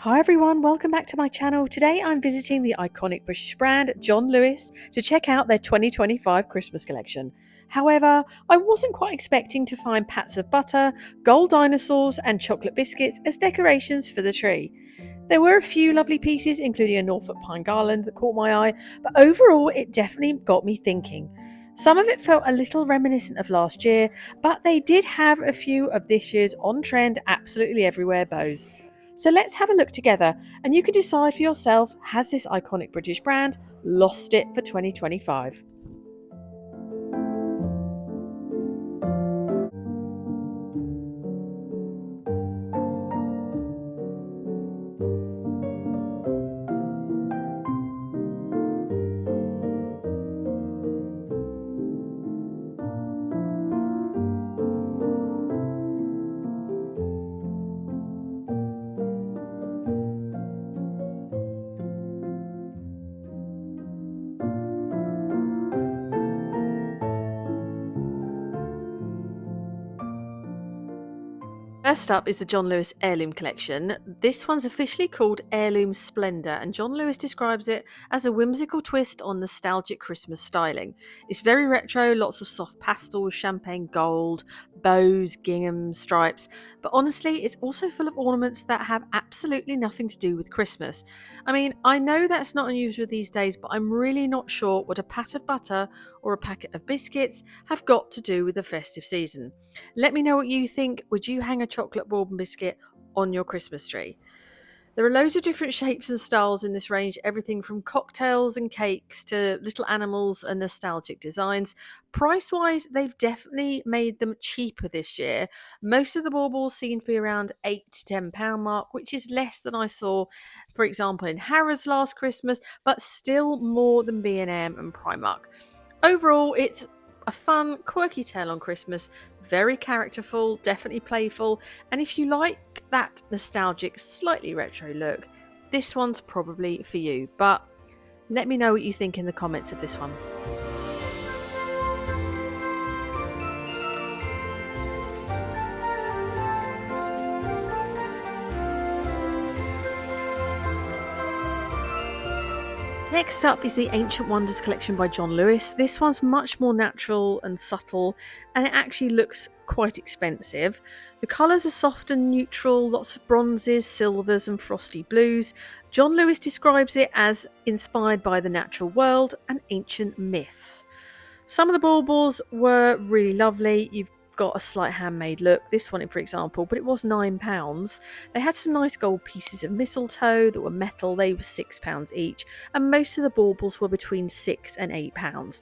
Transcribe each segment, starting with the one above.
Hi everyone, welcome back to my channel. Today I'm visiting the iconic British brand John Lewis to check out their 2025 Christmas collection. However, I wasn't quite expecting to find pats of butter, gold dinosaurs and chocolate biscuits as decorations for the tree. There were a few lovely pieces, including a Norfolk Pine Garland that caught my eye, but overall it definitely got me thinking. Some of it felt a little reminiscent of last year, but they did have a few of this year's on-trend absolutely everywhere bows. So let's have a look together and you can decide for yourself, has this iconic British brand lost it for 2025? First up is the John Lewis Heirloom Collection. This one's officially called Heirloom Splendor, and John Lewis describes it as a whimsical twist on nostalgic Christmas styling. It's very retro, lots of soft pastels, champagne gold, bows, gingham, stripes, but honestly, it's also full of ornaments that have absolutely nothing to do with Christmas. I mean, I know that's not unusual these days, but I'm really not sure what a pat of butter or a packet of biscuits have got to do with the festive season. Let me know what you think. Would you hang a chocolate bourbon biscuit on your Christmas tree? There are loads of different shapes and styles in this range, everything from cocktails and cakes to little animals and nostalgic designs. Price wise, they've definitely made them cheaper this year. Most of the baubles seem to be around £8 to £10 mark, which is less than I saw, for example, in Harrods last Christmas, but still more than B&M and Primark. Overall, it's a fun, quirky tale on Christmas, very characterful, definitely playful, and if you like that nostalgic, slightly retro look, this one's probably for you. But let me know what you think in the comments of this one. Next up is the Ancient Wonders collection by John Lewis. This one's much more natural and subtle, and it actually looks quite expensive. The colours are soft and neutral, lots of bronzes, silvers, and frosty blues. John Lewis describes it as inspired by the natural world and ancient myths. Some of the baubles were really lovely. You've got a slight handmade look. This one, for example, but it was £9. They had some nice gold pieces of mistletoe that were metal. They were £6 each, and most of the baubles were between £6 and £8.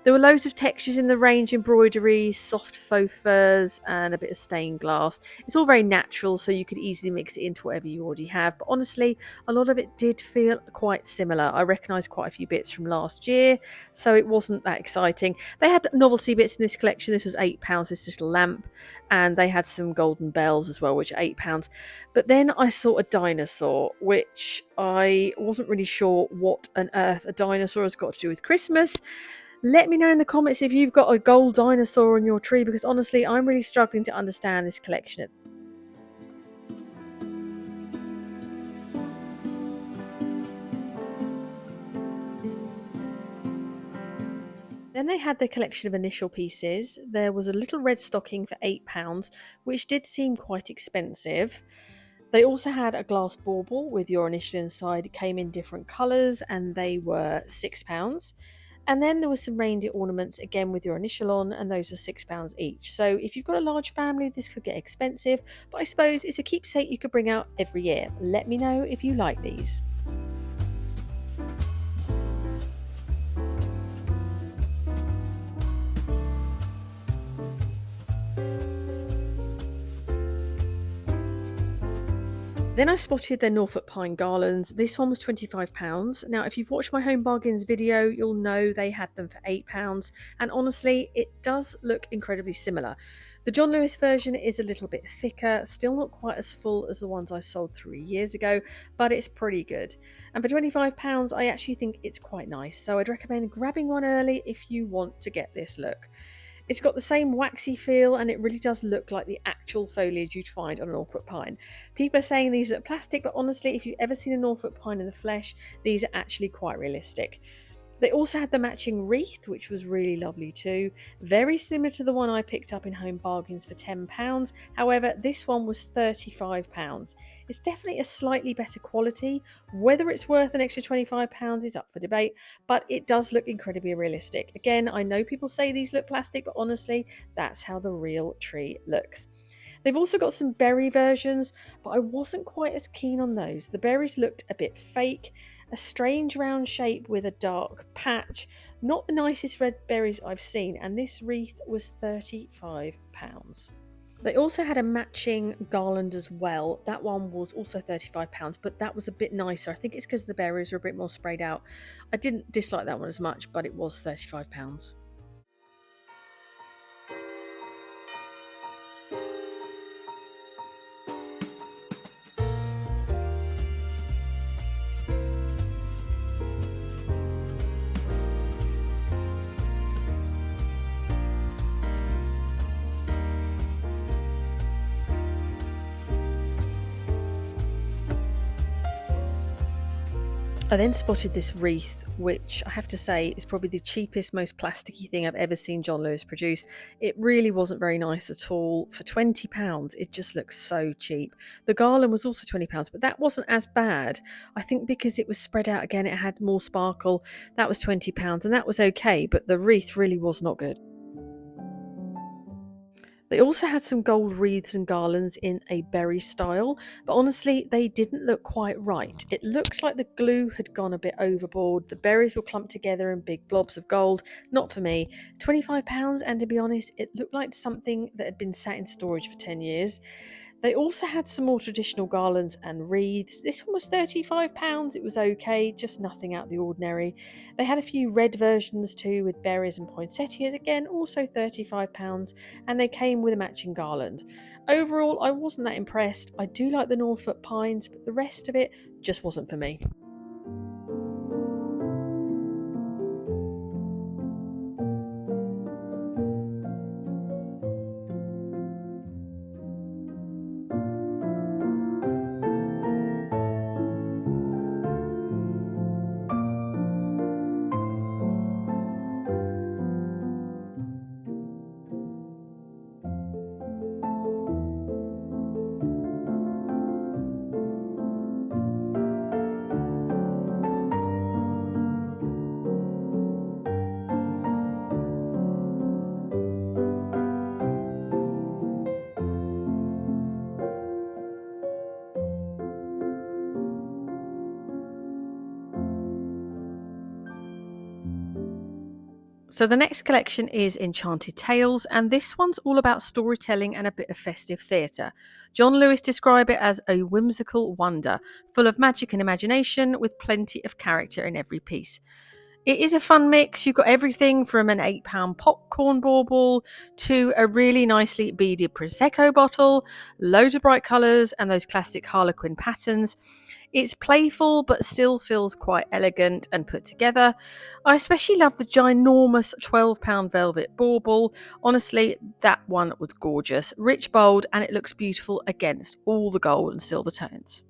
There were loads of textures in the range, embroidery, soft faux furs, and a bit of stained glass. It's all very natural, so you could easily mix it into whatever you already have. But honestly, a lot of it did feel quite similar. I recognised quite a few bits from last year, so it wasn't that exciting. They had novelty bits in this collection. This was £8, this little lamp, and they had some golden bells as well, which are £8. But then I saw a dinosaur, which I wasn't really sure what on earth a dinosaur has got to do with Christmas. Let me know in the comments if you've got a gold dinosaur on your tree, because honestly, I'm really struggling to understand this collection. Then they had their collection of initial pieces. There was a little red stocking for £8, which did seem quite expensive. They also had a glass bauble with your initial inside. It came in different colours and they were £6. And then there were some reindeer ornaments again with your initial on, and those were £6 each. So if you've got a large family, this could get expensive, but I suppose it's a keepsake you could bring out every year. Let me know if you like these. Then I spotted their Norfolk Pine Garlands. This one was £25. Now, if you've watched my Home Bargains video, you'll know they had them for £8. And honestly, it does look incredibly similar. The John Lewis version is a little bit thicker, still not quite as full as the ones I sold 3 years ago, but it's pretty good. And for £25, I actually think it's quite nice. So I'd recommend grabbing one early if you want to get this look. It's got the same waxy feel and it really does look like the actual foliage you'd find on a Norfolk pine. People are saying these look plastic, but honestly, if you've ever seen a Norfolk pine in the flesh, these are actually quite realistic. They also had the matching wreath, which was really lovely too. Very similar to the one I picked up in Home Bargains for £10. However, this one was £35. It's definitely a slightly better quality. Whether it's worth an extra £25 is up for debate, but it does look incredibly realistic. Again, I know people say these look plastic, but honestly, that's how the real tree looks. They've also got some berry versions, but I wasn't quite as keen on those. The berries looked a bit fake, a strange round shape with a dark patch. Not the nicest red berries I've seen, and this wreath was £35. They also had a matching garland as well. That one was also £35, but that was a bit nicer. I think it's because the berries were a bit more sprayed out. I didn't dislike that one as much, but it was £35. I then spotted this wreath, which I have to say is probably the cheapest, most plasticky thing I've ever seen John Lewis produce. It really wasn't very nice at all. For £20, it just looks so cheap. The garland was also £20, but that wasn't as bad. I think because it was spread out again, it had more sparkle. That was £20, and that was okay, but the wreath really was not good. They also had some gold wreaths and garlands in a berry style, but honestly, they didn't look quite right. It looked like the glue had gone a bit overboard. The berries were clumped together in big blobs of gold. Not for me. £25, and to be honest, it looked like something that had been sat in storage for 10 years. They also had some more traditional garlands and wreaths. This one was £35. It was okay, just nothing out of the ordinary. They had a few red versions too with berries and poinsettias, again, also £35, and they came with a matching garland. Overall, I wasn't that impressed. I do like the Norfolk pines, but the rest of it just wasn't for me. So the next collection is Enchanted Tales, and this one's all about storytelling and a bit of festive theatre. John Lewis described it as a whimsical wonder, full of magic and imagination, with plenty of character in every piece. It is a fun mix. You've got everything from an £8 popcorn bauble to a really nicely beaded Prosecco bottle, loads of bright colours, and those classic Harlequin patterns. It's playful but still feels quite elegant and put together. I especially love the ginormous £12 velvet bauble. Honestly, that one was gorgeous. Rich, bold, and it looks beautiful against all the gold and silver tones.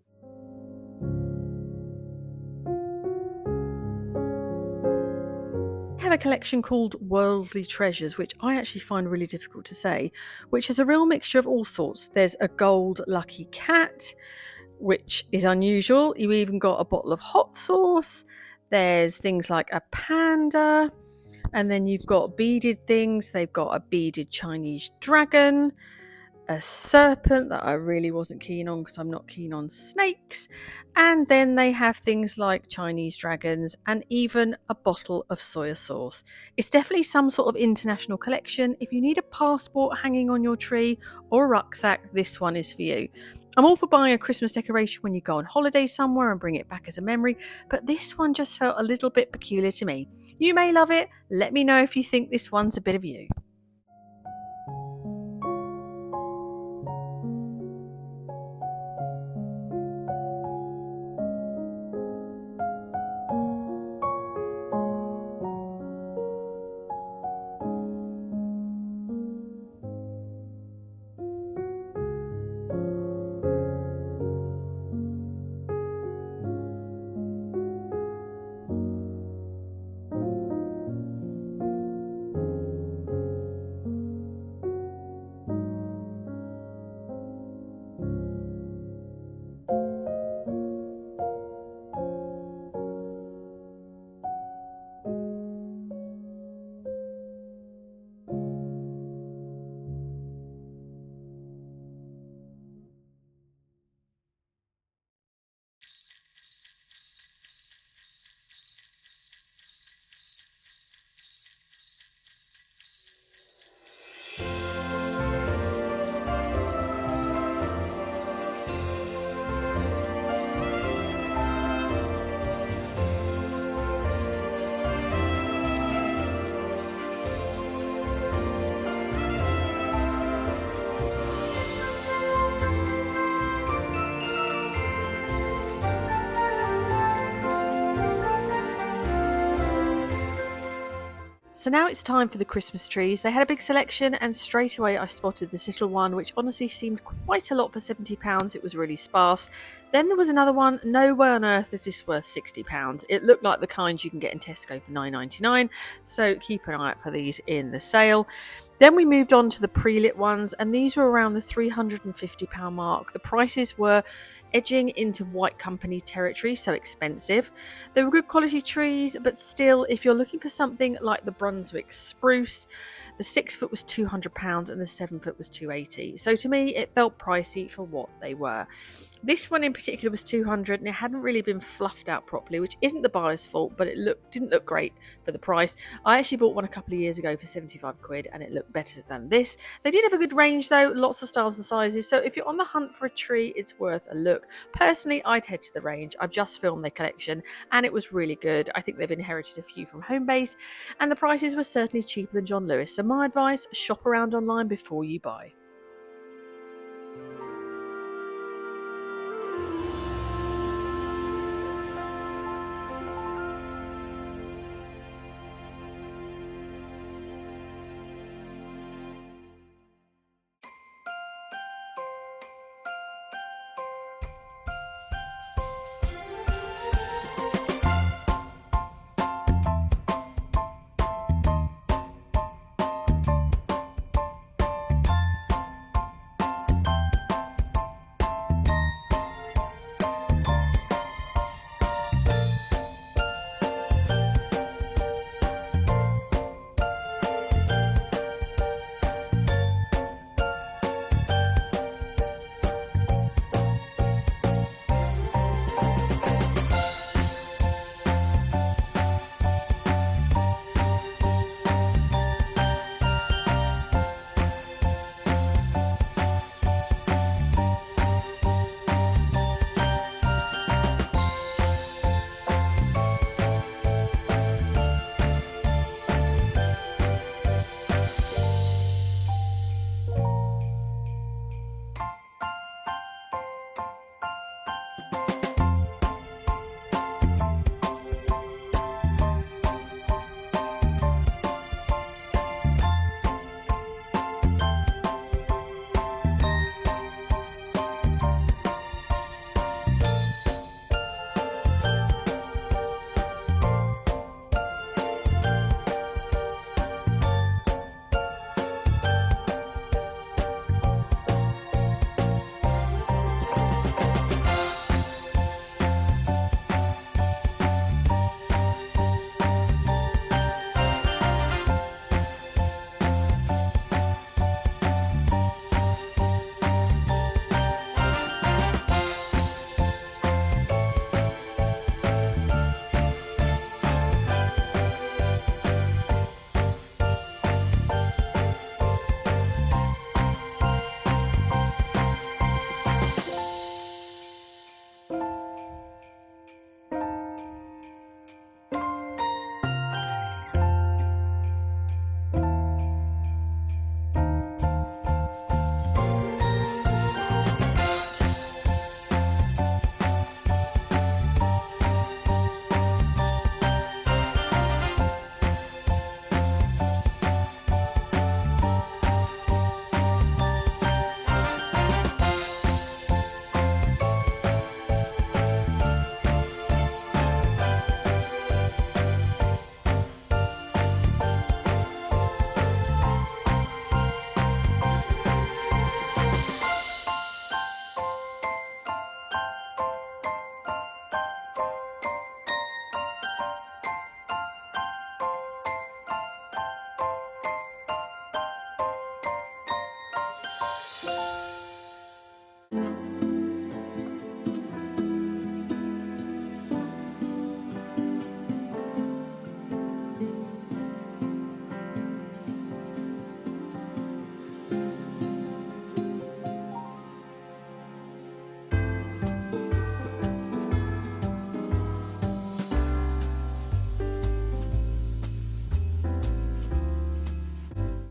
I have a collection called Worldly Treasures, which I actually find really difficult to say, which is a real mixture of all sorts. There's a gold lucky cat, which is unusual. You even got a bottle of hot sauce. There's things like a panda, and then you've got beaded things. They've got a beaded Chinese dragon, a serpent that I really wasn't keen on because I'm not keen on snakes. And then they have things like Chinese dragons and even a bottle of soya sauce. It's definitely some sort of international collection. If you need a passport hanging on your tree or a rucksack, this one is for you. I'm all for buying a Christmas decoration when you go on holiday somewhere and bring it back as a memory, but this one just felt a little bit peculiar to me. You may love it. Let me know if you think this one's a bit of you. So now it's time for the Christmas trees. They had a big selection, and straight away I spotted this little one, which honestly seemed quite a lot for £70. It was really sparse. Then there was another one. No way on earth is this worth £60. It looked like the kind you can get in Tesco for £9.99. So keep an eye out for these in the sale. Then we moved on to the pre-lit ones, and these were around the £350 mark. The prices were edging into White Company territory, so expensive. They were good quality trees, but still, if you're looking for something like the Brunswick spruce, the 6 foot was £200 and the 7 foot was £280. So to me, it felt pricey for what they were. This one in particular was £200, and it hadn't really been fluffed out properly, which isn't the buyer's fault, but it didn't look great for the price. I actually bought one a couple of years ago for £75, and it looked better than this. They did have a good range though, lots of styles and sizes, so if you're on the hunt for a tree, it's worth a look. Personally, I'd head to the range. I've just filmed their collection, and it was really good. I think they've inherited a few from Homebase, and the prices were certainly cheaper than John Lewis. So my advice, shop around online before you buy.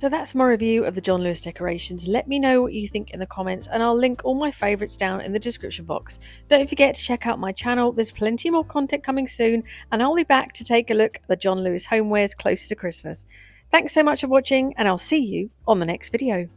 So that's my review of the John Lewis decorations. Let me know what you think in the comments, and I'll link all my favourites down in the description box. Don't forget to check out my channel, there's plenty more content coming soon, and I'll be back to take a look at the John Lewis homewares closer to Christmas. Thanks so much for watching, and I'll see you on the next video.